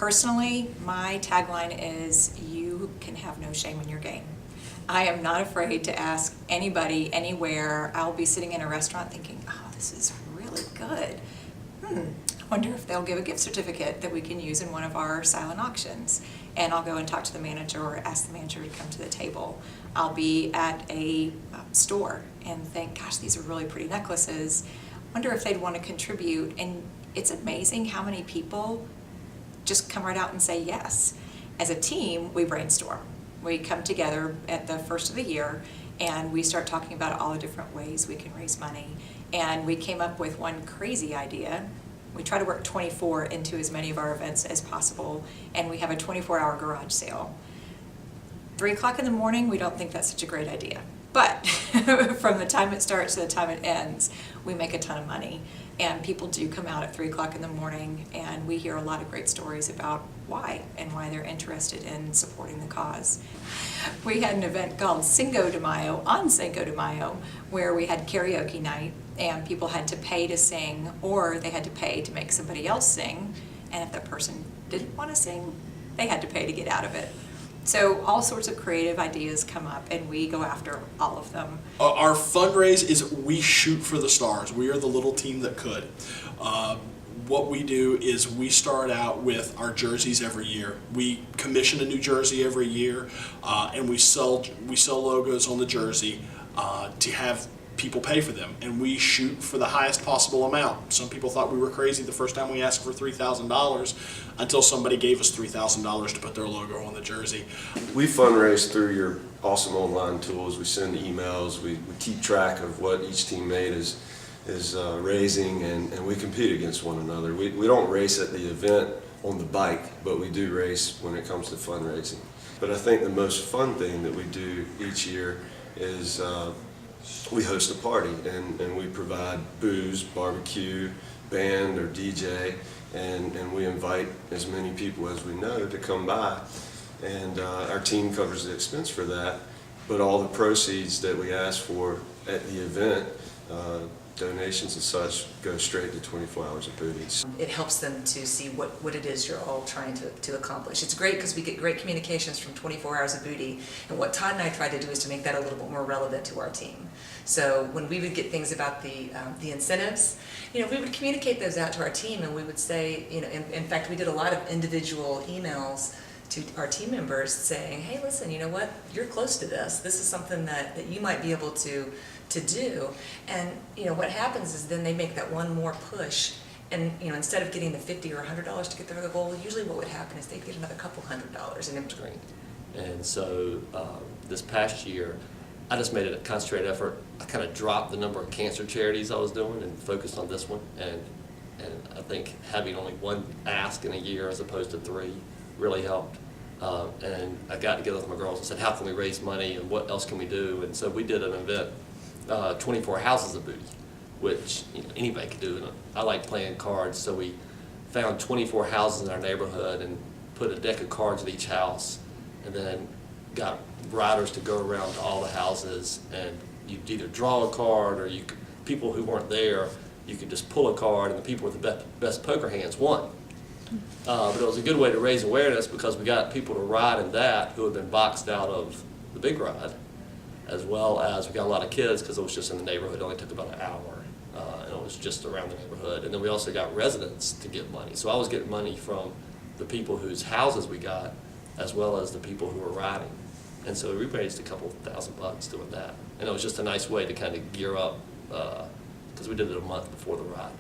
Personally, my tagline is, you can have no shame in your game. I am not afraid to ask anybody, anywhere. I'll be sitting in a restaurant thinking, oh, this is really good. I wonder if they'll give a gift certificate that we can use in one of our silent auctions. And I'll go and talk to the manager or ask the manager to come to the table. I'll be at a store and think, gosh, these are really pretty necklaces. Wonder if they'd want to contribute. And it's amazing how many people just come right out and say yes. As a team, we brainstorm. We come together at the first of the year and we start talking about all the different ways we can raise money. And we came up with one crazy idea. We try to work 24 into as many of our events as possible, and we have a 24-hour garage sale. 3 o'clock in the morning, we don't think that's such a great idea. But from the time it starts to the time it ends, we make a ton of money. And people do come out at 3 o'clock in the morning, and we hear a lot of great stories about why and why they're interested in supporting the cause. We had an event called Cinco de Mayo, on Cinco de Mayo, where we had karaoke night, and people had to pay to sing, or they had to pay to make somebody else sing. And if that person didn't want to sing, they had to pay to get out of it. So all sorts of creative ideas come up, and we go after all of them. Our fundraise is we shoot for the stars. We are the little team that could. What we do is we start out with our jerseys every year. We commission a new jersey every year, and we sell logos on the jersey to have people pay for them, and we shoot for the highest possible amount. Some people thought we were crazy the first time we asked for $3,000 until somebody gave us $3,000 to put their logo on the jersey. We fundraise through your awesome online tools. We send emails, we keep track of what each teammate is raising, and we compete against one another. We don't race at the event on the bike, but we do race when it comes to fundraising. But I think the most fun thing that we do each year is we host a party, and we provide booze, barbecue, band or DJ, and we invite as many people as we know to come by, and our team covers the expense for that, but all the proceeds that we ask for at the event, donations and such, go straight to 24 Hours of Booties. It helps them to see what it is you're all trying to accomplish. It's great because we get great communications from 24 Hours of Booty, and what Todd and I try to do is to make that a little bit more relevant to our team. So when we would get things about the incentives, we would communicate those out to our team, and we would say, in fact, we did a lot of individual emails to our team members saying, hey, listen, you know what, you're close to this. This is something that you might be able to do. And what happens is then they make that one more push, and instead of getting the $50 or $100 to get their goal, usually what would happen is they'd get another couple $100 and it was great. And so this past year, I just made it a concentrated effort. I kind of dropped the number of cancer charities I was doing and focused on this one. And I think having only one ask in a year as opposed to 3 really helped. And I got together with my girls and said, how can we raise money and what else can we do? And so we did an event, 24 Houses of Booty, which anybody could do. And I like playing cards, so we found 24 houses in our neighborhood and put a deck of cards at each house, and then got riders to go around to all the houses, and you'd either draw a card, or people who weren't there, you could just pull a card, and the people with the best poker hands won. But it was a good way to raise awareness because we got people to ride in that who had been boxed out of the big ride, as well as we got a lot of kids because it was just in the neighborhood. It only took about an hour, and it was just around the neighborhood. And then we also got residents to give money. So I was getting money from the people whose houses we got, as well as the people who were riding. And so we raised a couple $1,000 doing that. And it was just a nice way to kind of gear up, because we did it a month before the ride.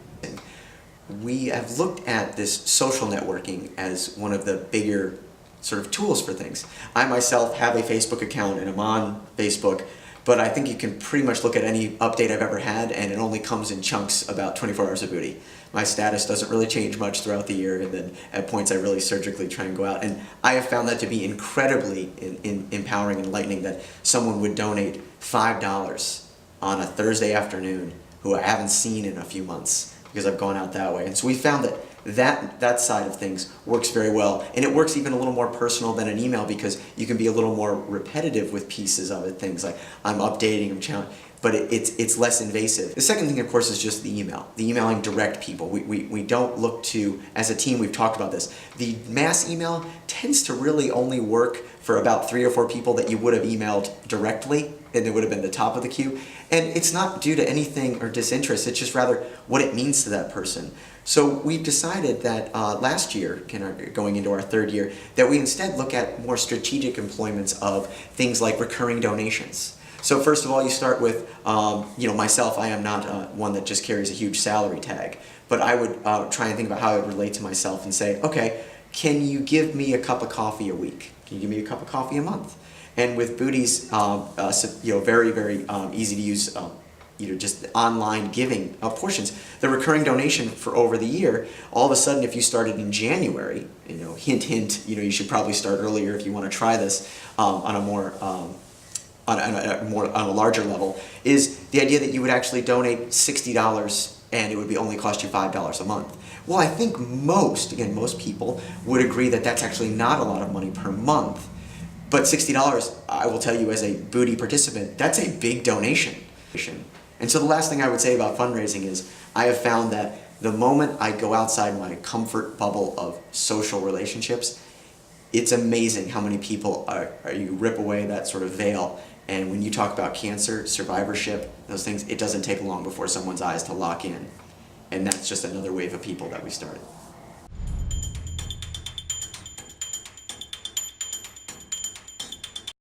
We have looked at this social networking as one of the bigger sort of tools for things. I myself have a Facebook account and I'm on Facebook, but I think you can pretty much look at any update I've ever had and it only comes in chunks about 24 Hours of Booty. My status doesn't really change much throughout the year, and then at points I really surgically try and go out. And I have found that to be incredibly empowering and enlightening, that someone would donate $5 on a Thursday afternoon who I haven't seen in a few months because I've gone out that way. And so we found that side of things works very well. And it works even a little more personal than an email because you can be a little more repetitive with pieces of it, things like I'm updating, I'm challenging, but it's less invasive. The second thing, of course, is just the email. The emailing direct people. We don't look to, as a team, we've talked about this, the mass email tends to really only work for about 3 or 4 people that you would have emailed directly, and it would have been the top of the queue. And it's not due to anything or disinterest, it's just rather what it means to that person. So we've decided that last year, going into our 3rd year, that we instead look at more strategic employments of things like recurring donations. So first of all, you start with, myself, I am not one that just carries a huge salary tag, but I would try and think about how I would relate to myself and say, okay, can you give me a cup of coffee a week? Can you give me a cup of coffee a month? And with Booty's, very, very easy to use, just online giving portions, the recurring donation for over the year, all of a sudden, if you started in January, hint, hint, you should probably start earlier if you want to try this on a more on a larger level, is the idea that you would actually donate $60 and it would be only cost you $5 a month. Well, I think most people would agree that that's actually not a lot of money per month. But $60, I will tell you as a Booty participant, that's a big donation. And so the last thing I would say about fundraising is I have found that the moment I go outside my comfort bubble of social relationships, it's amazing how many people you rip away that sort of veil. And when you talk about cancer, survivorship, those things, it doesn't take long before someone's eyes to lock in. And that's just another wave of people that we started.